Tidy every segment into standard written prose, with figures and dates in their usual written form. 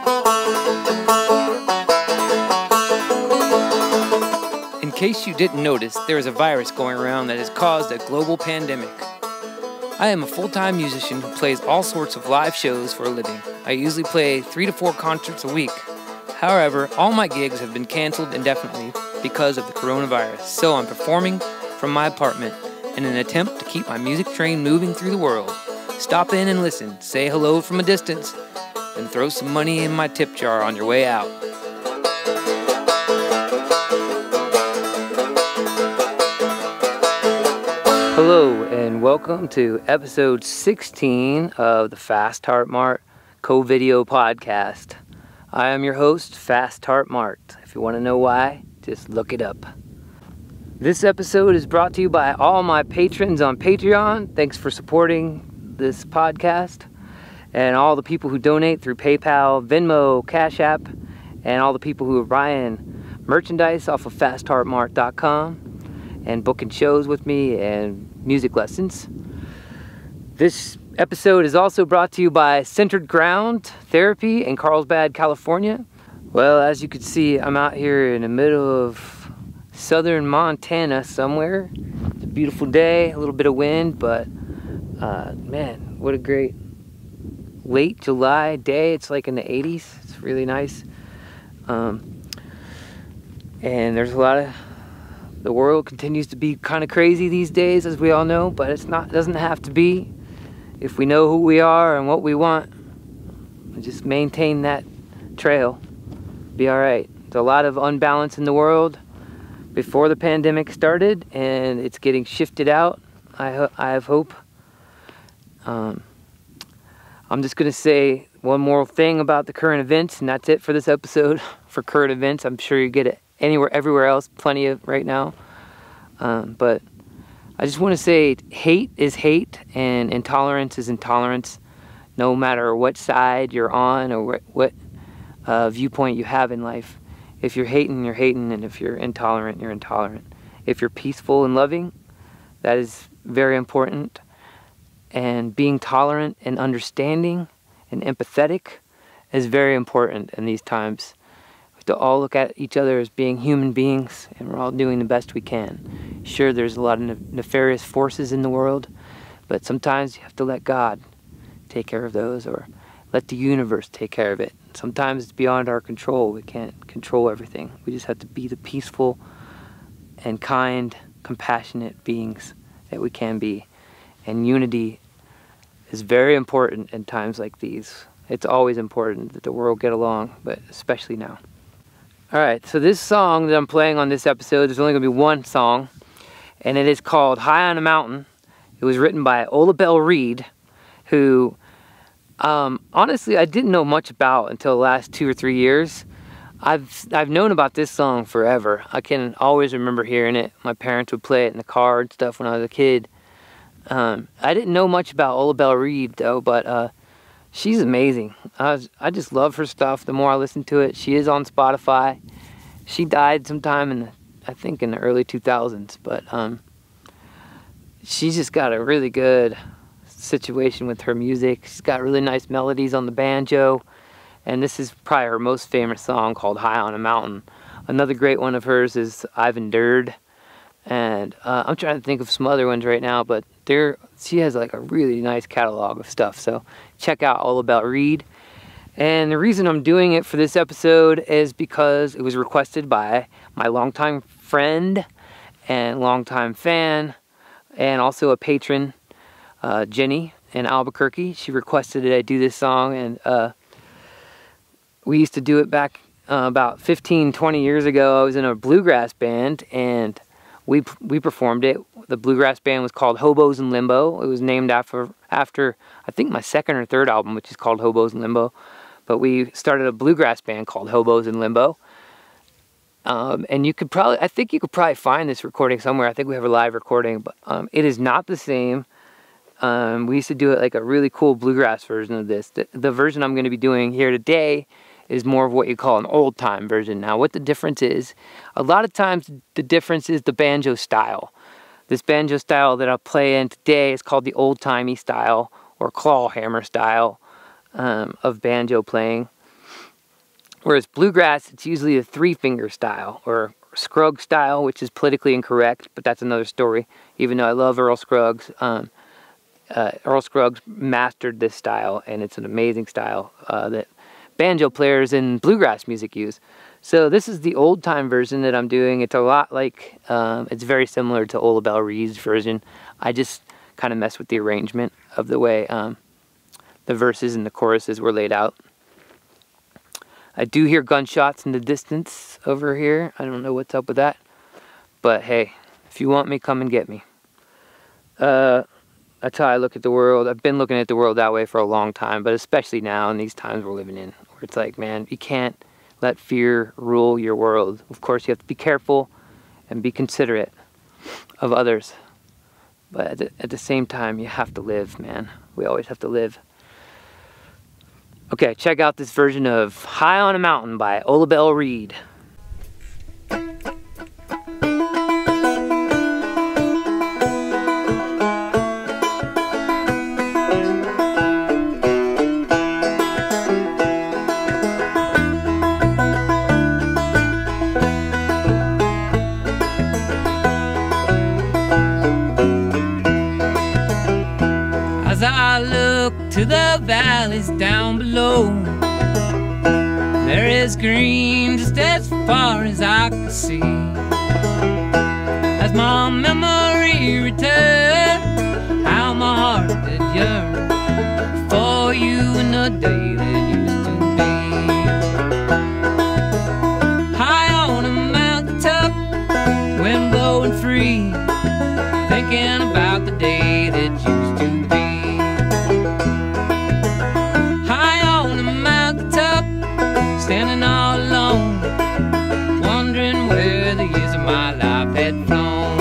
In case you didn't notice, there is a virus going around that has caused a global pandemic. I am a full-time musician who plays all sorts of live shows for a living. I usually play 3 to 4 concerts a week. However, all my gigs have been canceled indefinitely because of the coronavirus, so I'm performing from my apartment in an attempt to keep my music train moving through the world. Stop in and listen, say hello from a distance, and throw some money in my tip jar on your way out. Hello and welcome to episode 16 of the Fast Heart Mart co-video podcast. I am your host, Fast Heart Mart. If you want to know why, just look it up. This episode is brought to you by all my patrons on Patreon. Thanks for supporting this podcast. And all the people who donate through PayPal, Venmo, Cash App, and all the people who are buying merchandise off of fastheartmart.com and booking shows with me and music lessons. This episode is also brought to you by Centered Ground Therapy in Carlsbad, California. Well, as you can see, I'm out here in the middle of southern Montana somewhere. It's a beautiful day, a little bit of wind, but man, what a great late July day. It's like in the 80s. It's really nice. And there's a lot of, the world continues to be kind of crazy these days, as we all know, but it doesn't have to be. If we know who we are and what we want, and just maintain that trail, be all right. There's a lot of unbalance in the world before the pandemic started, and it's getting shifted out. I have hope. I'm just going to say one more thing about the current events, and that's it for this episode for current events. I'm sure you get it everywhere else, plenty of right now. But I just want to say hate is hate and intolerance is intolerance, no matter what side you're on or what viewpoint you have in life. If you're hating, you're hating, and if you're intolerant, you're intolerant. If you're peaceful and loving, that is very important. And being tolerant and understanding and empathetic is very important in these times. We have to all look at each other as being human beings, and we're all doing the best we can. Sure, there's a lot of nefarious forces in the world, but sometimes you have to let God take care of those, or let the universe take care of it. Sometimes it's beyond our control. We can't control everything. We just have to be the peaceful and kind, compassionate beings that we can be. And unity is very important in times like these. It's always important that the world get along, but especially now. Alright, so this song that I'm playing on this episode, there's only going to be one song, and it is called High on a Mountain. It was written by Ola Belle Reed, who honestly I didn't know much about until the last 2 or 3 years. I've known about this song forever. I can always remember hearing it. My parents would play it in the car and stuff when I was a kid. I didn't know much about Ola Belle Reed though, but she's amazing. I just love her stuff. The more I listen to it, she is on Spotify. She died sometime I think in the early 2000s, but she's just got a really good situation with her music. She's got really nice melodies on the banjo, and this is probably her most famous song, called High on a Mountain. Another great one of hers is I've Endured, and I'm trying to think of some other ones right now, but she has like a really nice catalog of stuff, so check out Ola Belle Reed. And the reason I'm doing it for this episode is because it was requested by my longtime friend and longtime fan and also a patron, Jenny in Albuquerque. She requested that I do this song, and we used to do it back about 15-20 years ago. I was in a bluegrass band, and we performed it. The bluegrass band was called Hobos in Limbo. It was named after I think my second or third album, which is called Hobos in Limbo. But we started a bluegrass band called Hobos in Limbo. And I think you could probably find this recording somewhere. I think we have a live recording, but it is not the same. We used to do it like a really cool bluegrass version of this. The version I'm going to be doing here today is more of what you call an old time version. Now, what the difference is, a lot of times the difference is the banjo style. This banjo style that I'll play in today is called the old timey style or claw hammer style of banjo playing. Whereas bluegrass, it's usually a 3-finger style, or Scruggs style, which is politically incorrect, but that's another story. Even though I love Earl Scruggs, Earl Scruggs mastered this style, and it's an amazing style that banjo players in bluegrass music use. So this is the old time version that I'm doing. It's a lot like, it's very similar to Ola Belle Reed's version. I just kind of mess with the arrangement of the way the verses and the choruses were laid out. I do hear gunshots in the distance over here. I don't know what's up with that. But hey, if you want me, come and get me. That's how I look at the world. I've been looking at the world that way for a long time, but especially now in these times we're living in, where it's like, man, you can't let fear rule your world. Of course, you have to be careful and be considerate of others. But at the same time, you have to live, man. We always have to live. Okay, check out this version of High on a Mountain by Ola Belle Reed. As I look to the valleys down below, there is green just as far as I can see. As my memory returns, how my heart did yearn for you in the day that used to be. High on a mountaintop, wind blowing free, thinking about the day that used to be. Standing all alone, wondering where the years of my life had flown.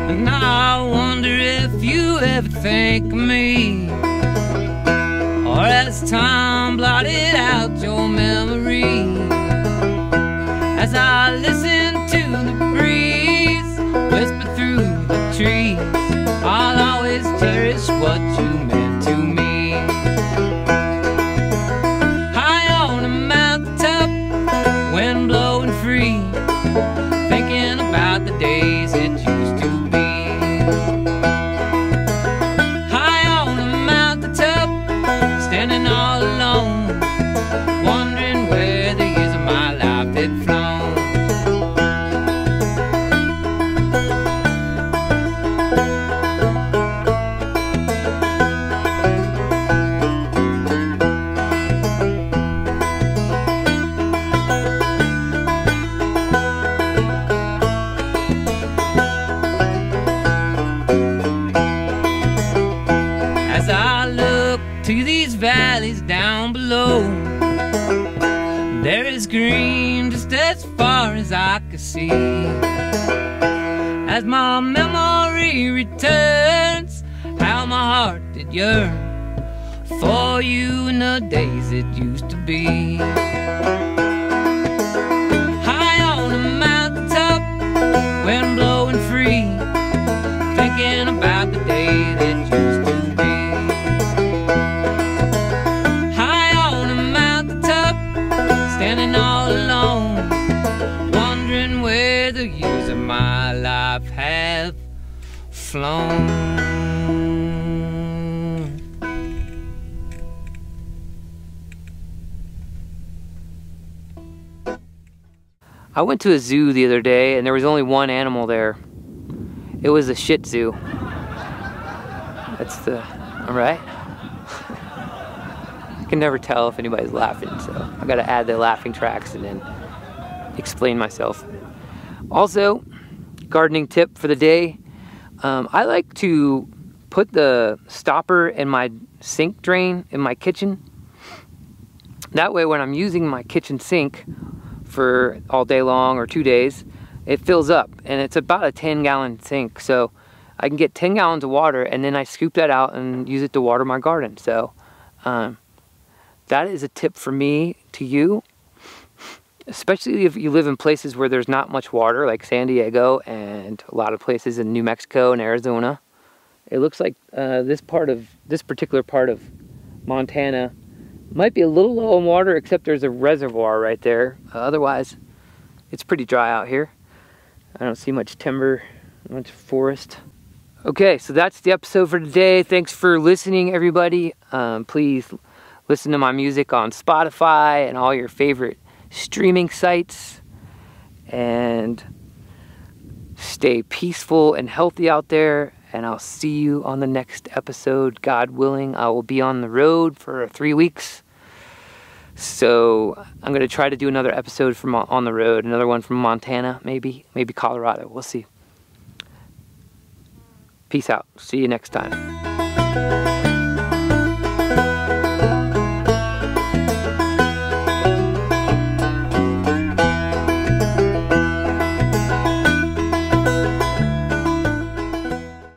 And I wonder if you ever think of me, or as time blotted out your memory. As I listen to the breeze whisper through the trees, I'll always cherish what you meant to me. High on a mountaintop, wind blowing free, thinking about the days it used to be. Standing all alone, wondering where the years of my life had flown. As I look to these valleys down below, there is green just as far as I can see. As my memory returns, how my heart did yearn for you in the days it used to be. High on a mountaintop, wind blowing free, thinking about the day that used to be. Standing all alone, wondering where the years of my life have flown. I went to a zoo the other day and there was only one animal there. It was a Shih Tzu. That's the, all right? I can never tell if anybody's laughing, so I gotta add the laughing tracks and then explain myself. Also, gardening tip for the day, I like to put the stopper in my sink drain in my kitchen. That way when I'm using my kitchen sink for all day long or 2 days, it fills up, and it's about a 10-gallon sink, so I can get 10 gallons of water, and then I scoop that out and use it to water my garden. So that is a tip from me to you, especially if you live in places where there's not much water, like San Diego and a lot of places in New Mexico and Arizona. It looks like this particular part of Montana might be a little low on water, except there's a reservoir right there. Otherwise, it's pretty dry out here. I don't see much timber, much forest. Okay, so that's the episode for today. Thanks for listening, everybody. Please listen to my music on Spotify and all your favorite streaming sites. And stay peaceful and healthy out there. And I'll see you on the next episode. God willing, I will be on the road for 3 weeks. So I'm going to try to do another episode from on the road. Another one from Montana, maybe Colorado. We'll see. Peace out. See you next time.